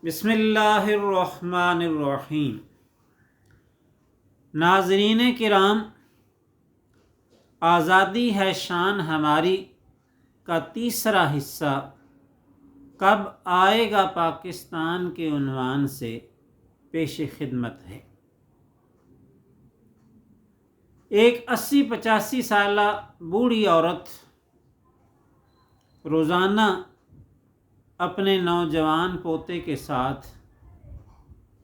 بسم اللہ الرحمن الرحیم۔ ناظرین کرام، آزادی ہے شان ہماری کا تیسرا حصہ کب آئے گا پاکستان کے عنوان سے پیش خدمت ہے۔ ایک 80-85 سالہ بوڑھی عورت روزانہ اپنے نوجوان پوتے کے ساتھ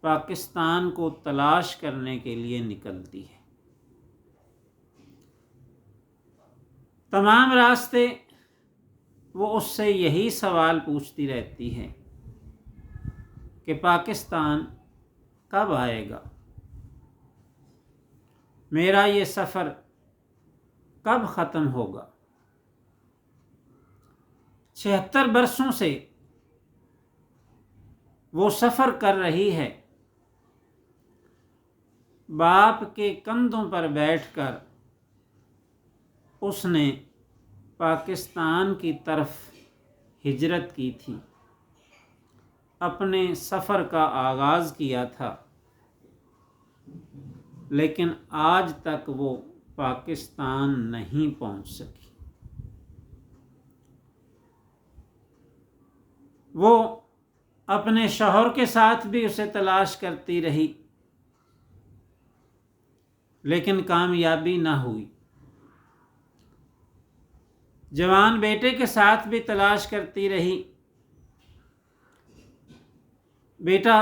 پاکستان کو تلاش کرنے کے لیے نکلتی ہے۔ تمام راستے وہ اس سے یہی سوال پوچھتی رہتی ہے کہ پاکستان کب آئے گا، میرا یہ سفر کب ختم ہوگا۔ 76 برسوں سے وہ سفر کر رہی ہے، باپ کے کندھوں پر بیٹھ کر اس نے پاکستان کی طرف ہجرت کی تھی، اپنے سفر کا آغاز کیا تھا، لیکن آج تک وہ پاکستان نہیں پہنچ سکی۔ وہ اپنے شوہر کے ساتھ بھی اسے تلاش کرتی رہی، لیکن کامیابی نہ ہوئی۔ جوان بیٹے کے ساتھ بھی تلاش کرتی رہی۔ بیٹا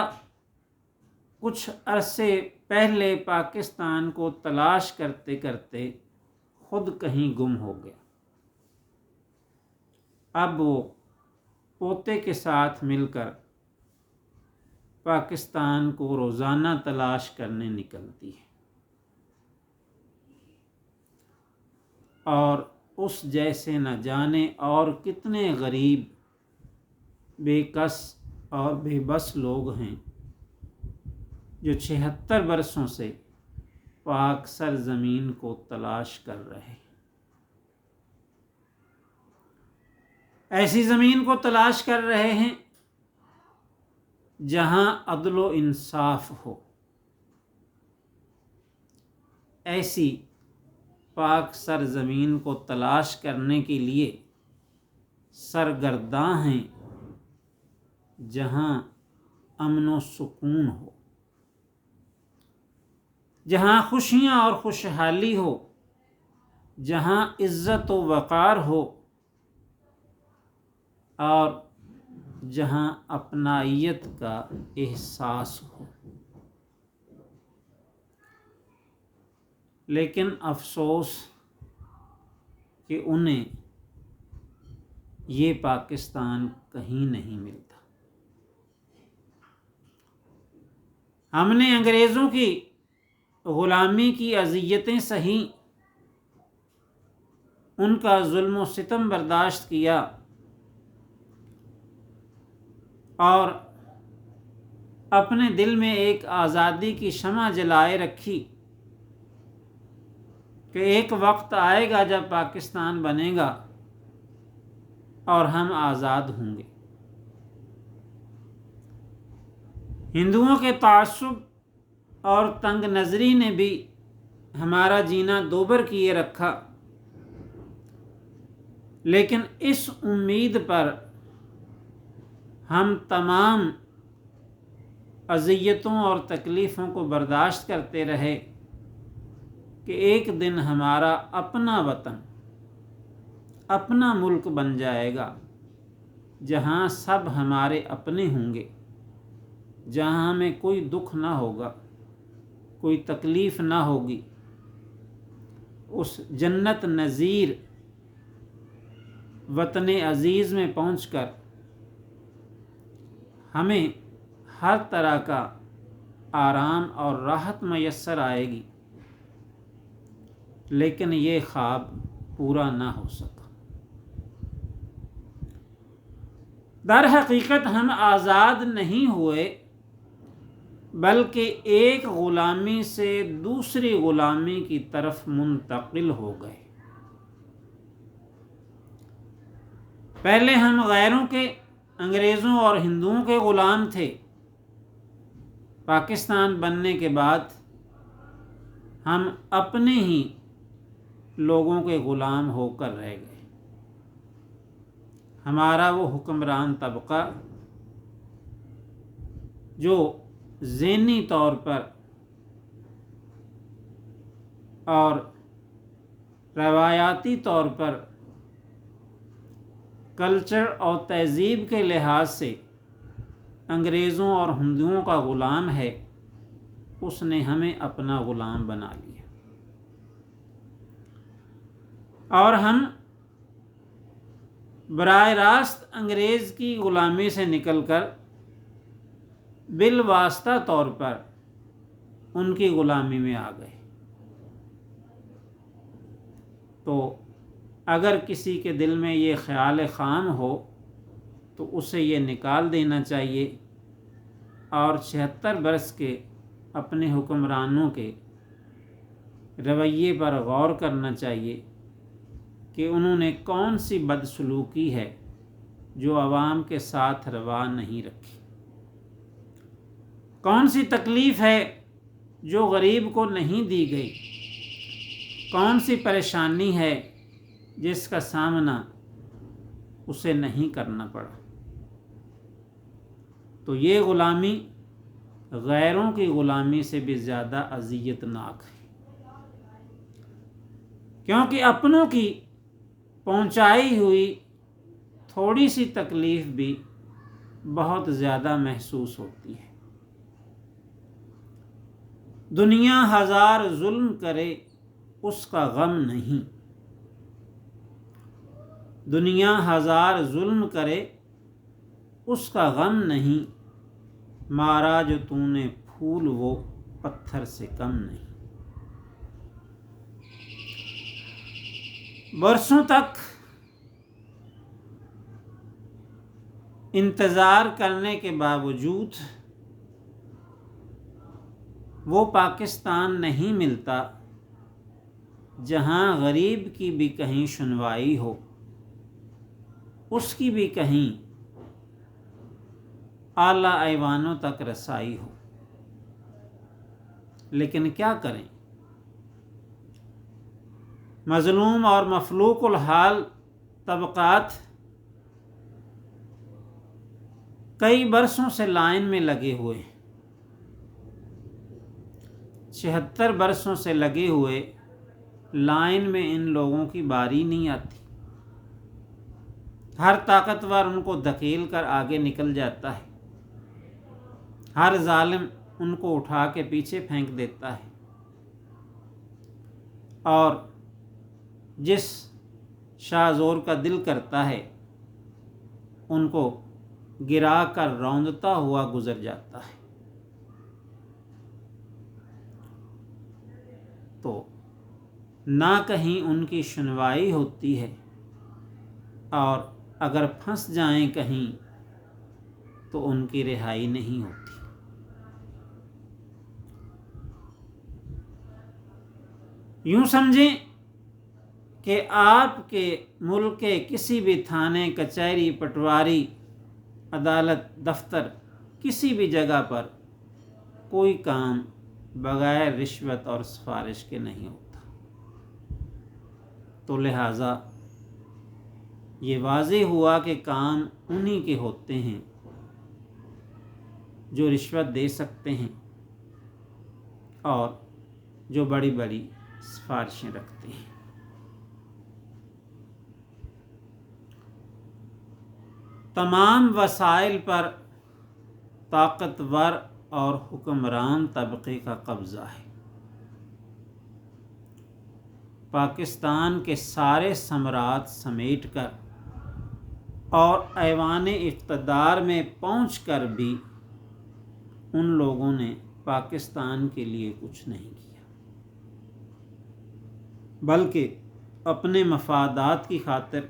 کچھ عرصے پہلے پاکستان کو تلاش کرتے کرتے خود کہیں گم ہو گیا۔ اب وہ پوتے کے ساتھ مل کر پاکستان کو روزانہ تلاش کرنے نکلتی ہے، اور اس جیسے نہ جانے اور کتنے غریب، بے کس اور بے بس لوگ ہیں جو 76 برسوں سے پاک سرزمین کو تلاش کر رہے ہیں۔ ایسی زمین کو تلاش کر رہے ہیں جہاں عدل و انصاف ہو، ایسی پاک سرزمین کو تلاش کرنے کے لیے سرگرداں ہیں جہاں امن و سکون ہو، جہاں خوشیاں اور خوشحالی ہو، جہاں عزت و وقار ہو، اور جہاں اپنائیت کا احساس ہو۔ لیکن افسوس کہ انہیں یہ پاکستان کہیں نہیں ملتا۔ ہم نے انگریزوں کی غلامی کی اذیتیں سہیں، ان کا ظلم و ستم برداشت کیا، اور اپنے دل میں ایک آزادی کی شمع جلائے رکھی کہ ایک وقت آئے گا جب پاکستان بنے گا اور ہم آزاد ہوں گے۔ ہندوؤں کے تعصب اور تنگ نظری نے بھی ہمارا جینا دوبر کیے رکھا، لیکن اس امید پر ہم تمام اذیتوں اور تکلیفوں کو برداشت کرتے رہے کہ ایک دن ہمارا اپنا وطن، اپنا ملک بن جائے گا، جہاں سب ہمارے اپنے ہوں گے، جہاں ہمیں کوئی دکھ نہ ہوگا، کوئی تکلیف نہ ہوگی۔ اس جنت نظیر وطن عزیز میں پہنچ کر ہمیں ہر طرح کا آرام اور راحت میسر آئے گی، لیکن یہ خواب پورا نہ ہو سکا۔ در حقیقت ہم آزاد نہیں ہوئے، بلکہ ایک غلامی سے دوسری غلامی کی طرف منتقل ہو گئے۔ پہلے ہم غیروں کے، انگریزوں اور ہندوؤں کے غلام تھے، پاکستان بننے کے بعد ہم اپنے ہی لوگوں کے غلام ہو کر رہ گئے۔ ہمارا وہ حکمران طبقہ جو ذہنی طور پر اور روایاتی طور پر کلچر اور تہذیب کے لحاظ سے انگریزوں اور ہندوؤں کا غلام ہے، اس نے ہمیں اپنا غلام بنا لیا، اور ہم براہ راست انگریز کی غلامی سے نکل کر بالواسطہ طور پر ان کی غلامی میں آ گئے۔ تو اگر کسی کے دل میں یہ خیال خام ہو تو اسے یہ نکال دینا چاہیے، اور 76 برس کے اپنے حکمرانوں کے رویے پر غور کرنا چاہیے کہ انہوں نے کون سی بدسلوکی ہے جو عوام کے ساتھ روا نہیں رکھی، کون سی تکلیف ہے جو غریب کو نہیں دی گئی، کون سی پریشانی ہے جس کا سامنا اسے نہیں کرنا پڑا۔ تو یہ غلامی غیروں کی غلامی سے بھی زیادہ اذیت ناک ہے، کیونکہ اپنوں کی پہنچائی ہوئی تھوڑی سی تکلیف بھی بہت زیادہ محسوس ہوتی ہے۔ دنیا ہزار ظلم کرے اس کا غم نہیں، دنیا ہزار ظلم کرے اس کا غم نہیں، مارا جو تو نے پھول وہ پتھر سے کم نہیں۔ برسوں تک انتظار کرنے کے باوجود وہ پاکستان نہیں ملتا جہاں غریب کی بھی کہیں سنوائی ہو، اس کی بھی کہیں اعلیٰ ایوانوں تک رسائی ہو۔ لیکن کیا کریں، مظلوم اور مفلوق الحال طبقات کئی برسوں سے لائن میں لگے ہوئے، 76 برسوں سے لگے ہوئے لائن میں ان لوگوں کی باری نہیں آتی۔ ہر طاقتور ان کو دھکیل کر آگے نکل جاتا ہے، ہر ظالم ان کو اٹھا کے پیچھے پھینک دیتا ہے، اور جس شاہ زور کا دل کرتا ہے ان کو گرا کر روندتا ہوا گزر جاتا ہے۔ تو نہ کہیں ان کی سنوائی ہوتی ہے، اور اگر پھنس جائیں کہیں تو ان کی رہائی نہیں ہوتی۔ یوں سمجھیں کہ آپ کے ملک کے کسی بھی تھانے، کچہری، پٹواری، عدالت، دفتر، کسی بھی جگہ پر کوئی کام بغیر رشوت اور سفارش کے نہیں ہوتا۔ تو لہٰذا یہ واضح ہوا کہ کام انہی کے ہوتے ہیں جو رشوت دے سکتے ہیں اور جو بڑی بڑی سفارشیں رکھتے ہیں۔ تمام وسائل پر طاقتور اور حکمران طبقے کا قبضہ ہے۔ پاکستان کے سارے ثمرات سمیٹ کر اور ایوان اقتدار میں پہنچ کر بھی ان لوگوں نے پاکستان کے لیے کچھ نہیں کیا، بلکہ اپنے مفادات کی خاطر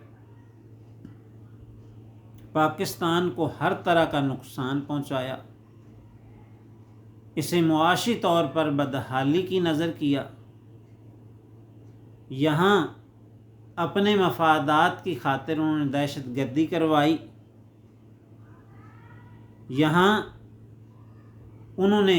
پاکستان کو ہر طرح کا نقصان پہنچایا، اسے معاشی طور پر بدحالی کی نظر کیا، یہاں اپنے مفادات کی خاطر انہوں نے دہشت گردی کروائی، یہاں انہوں نے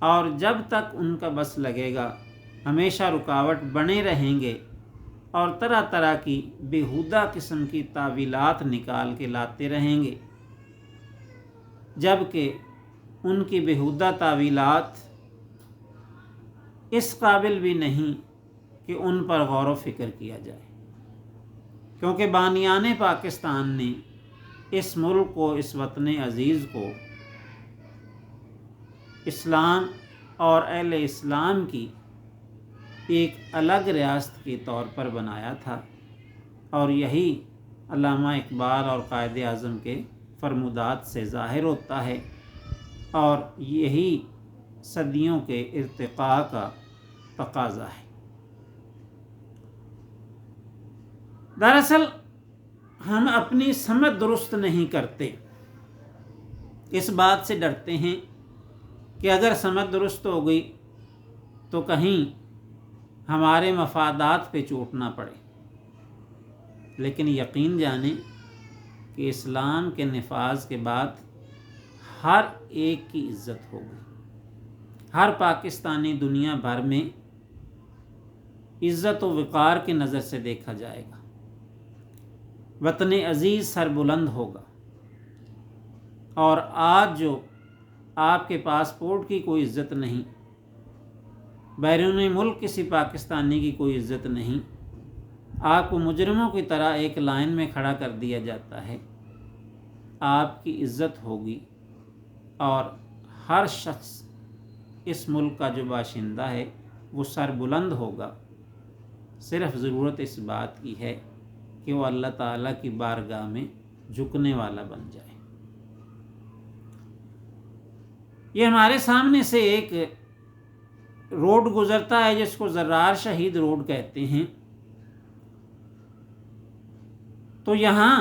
اور جب تک ان کا بس لگے گا ہمیشہ رکاوٹ بنے رہیں گے اور طرح طرح کی بیہودہ قسم کی تعویلات نکال کے لاتے رہیں گے، جبکہ ان کی بیہودہ تعویلات اس قابل بھی نہیں کہ ان پر غور و فکر کیا جائے، کیونکہ بانیان پاکستان نے اس ملک کو، اس وطن عزیز کو اسلام اور اہل اسلام کی ایک الگ ریاست کے طور پر بنایا تھا، اور یہی علامہ اقبال اور قائد اعظم کے فرمودات سے ظاہر ہوتا ہے، اور یہی صدیوں کے ارتقاء کا تقاضا ہے۔ دراصل ہم اپنی سمجھ درست نہیں کرتے، اس بات سے ڈرتے ہیں کہ اگر سمجھ درست ہو گئی تو کہیں ہمارے مفادات پہ چوٹ نہ پڑے، لیکن یقین جانیں کہ اسلام کے نفاذ کے بعد ہر ایک کی عزت ہوگی، ہر پاکستانی دنیا بھر میں عزت و وقار کی نظر سے دیکھا جائے گا، وطن عزیز سربلند ہوگا، اور آج جو آپ کے پاسپورٹ کی کوئی عزت نہیں، بیرون ملک کسی پاکستانی کی کوئی عزت نہیں، آپ کو مجرموں کی طرح ایک لائن میں کھڑا کر دیا جاتا ہے، آپ کی عزت ہوگی، اور ہر شخص اس ملک کا جو باشندہ ہے وہ سربلند ہوگا، صرف ضرورت اس بات کی ہے کہ وہ اللہ تعالیٰ کی بارگاہ میں جھکنے والا بن جائے۔ یہ ہمارے سامنے سے ایک روڈ گزرتا ہے جس کو زرار شہید روڈ کہتے ہیں، تو یہاں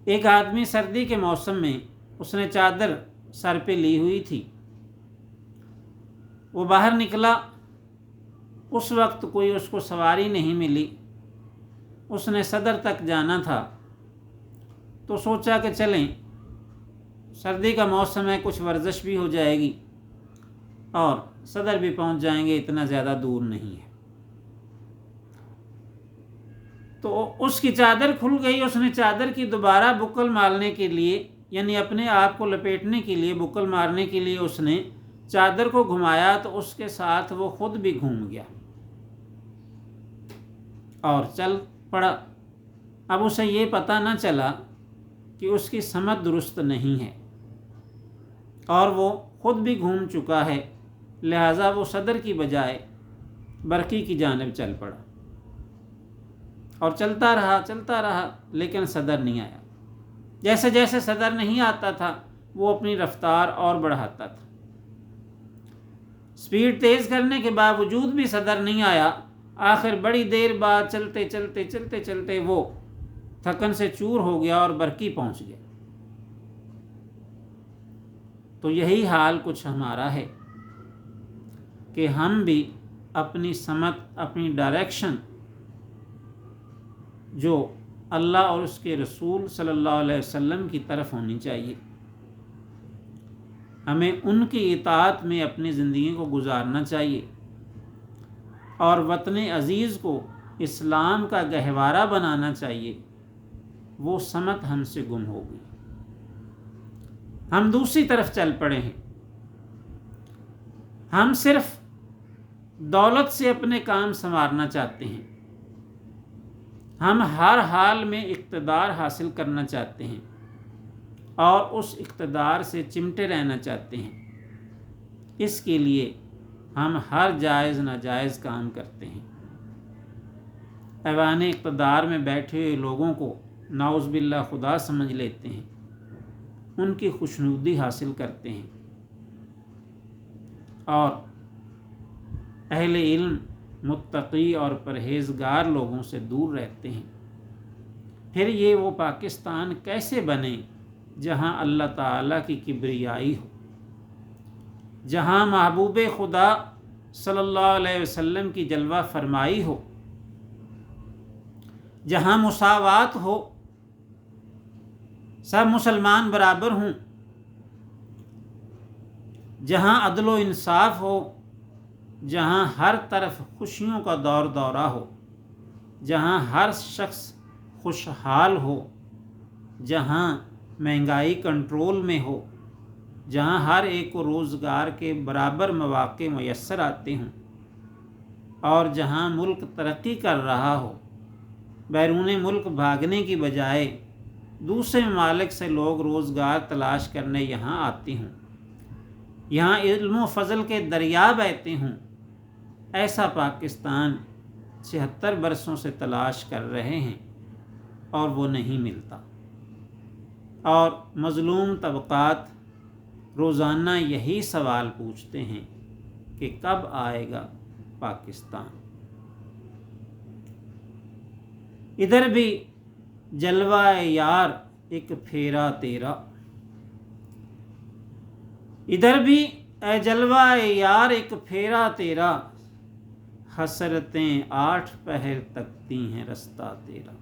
ایک آدمی سردی کے موسم میں اس نے چادر سر پہ لی ہوئی تھی، وہ باہر نکلا، اس وقت کوئی اس کو سواری نہیں ملی، اس نے صدر تک جانا تھا، تو سوچا کہ چلیں، سردی کا موسم ہے، کچھ ورزش بھی ہو جائے گی اور صدر بھی پہنچ جائیں گے، اتنا زیادہ دور نہیں ہے۔ تو اس کی چادر کھل گئی، اس نے چادر کی دوبارہ بکل مارنے کے لیے، یعنی اپنے آپ کو لپیٹنے کے لیے، بکل مارنے کے لیے اس نے چادر کو گھمایا، تو اس کے ساتھ وہ خود بھی گھوم گیا اور چل پڑا۔ اب اسے یہ پتہ نہ چلا کہ اس کی سمت درست نہیں ہے اور وہ خود بھی گھوم چکا ہے، لہٰذا وہ صدر کی بجائے برقی کی جانب چل پڑا اور چلتا رہا، لیکن صدر نہیں آیا۔ جیسے جیسے صدر نہیں آتا تھا وہ اپنی رفتار اور بڑھاتا تھا، سپیڈ تیز کرنے کے باوجود بھی صدر نہیں آیا۔ آخر بڑی دیر بعد چلتے وہ تھکن سے چور ہو گیا اور برقی پہنچ گیا۔ تو یہی حال کچھ ہمارا ہے کہ ہم بھی اپنی سمت، اپنی ڈائریکشن جو اللہ اور اس کے رسول صلی اللہ علیہ وسلم کی طرف ہونی چاہیے، ہمیں ان کی اطاعت میں اپنی زندگی کو گزارنا چاہیے، اور وطن عزیز کو اسلام کا گہوارہ بنانا چاہیے۔ وہ سمت ہم سے گم ہو گئی، ہم دوسری طرف چل پڑے ہیں، ہم صرف دولت سے اپنے کام سنوارنا چاہتے ہیں، ہم ہر حال میں اقتدار حاصل کرنا چاہتے ہیں اور اس اقتدار سے چمٹے رہنا چاہتے ہیں۔ اس کے لیے ہم ہر جائز ناجائز کام کرتے ہیں، ایوان اقتدار میں بیٹھے ہوئے لوگوں کو نعوذ باللہ خدا سمجھ لیتے ہیں، ان کی خوشنودی حاصل کرتے ہیں، اور اہل علم، متقی اور پرہیزگار لوگوں سے دور رہتے ہیں۔ پھر یہ وہ پاکستان کیسے بنے جہاں اللہ تعالیٰ کی کبریائی ہو، جہاں محبوب خدا صلی اللہ علیہ وسلم کی جلوہ فرمائی ہو، جہاں مساوات ہو، سب مسلمان برابر ہوں، جہاں عدل و انصاف ہو، جہاں ہر طرف خوشیوں کا دور دورہ ہو، جہاں ہر شخص خوشحال ہو، جہاں مہنگائی کنٹرول میں ہو، جہاں ہر ایک کو روزگار کے برابر مواقع میسر آتے ہوں، اور جہاں ملک ترقی کر رہا ہو، بیرون ملک بھاگنے کی بجائے دوسرے ممالک سے لوگ روزگار تلاش کرنے یہاں آتے ہوں، یہاں علم و فضل کے دریا بہتے ہوں، ایسا پاکستان 76 برسوں سے تلاش کر رہے ہیں اور وہ نہیں ملتا، اور مظلوم طبقات روزانہ یہی سوال پوچھتے ہیں کہ کب آئے گا پاکستان۔ ادھر بھی جلوہ یار ایک پھیرا تیرا، ادھر بھی اے جلوہ یار ایک پھیرا تیرا، حسرتیں 8 پہر تکتی ہیں رستہ تیرا۔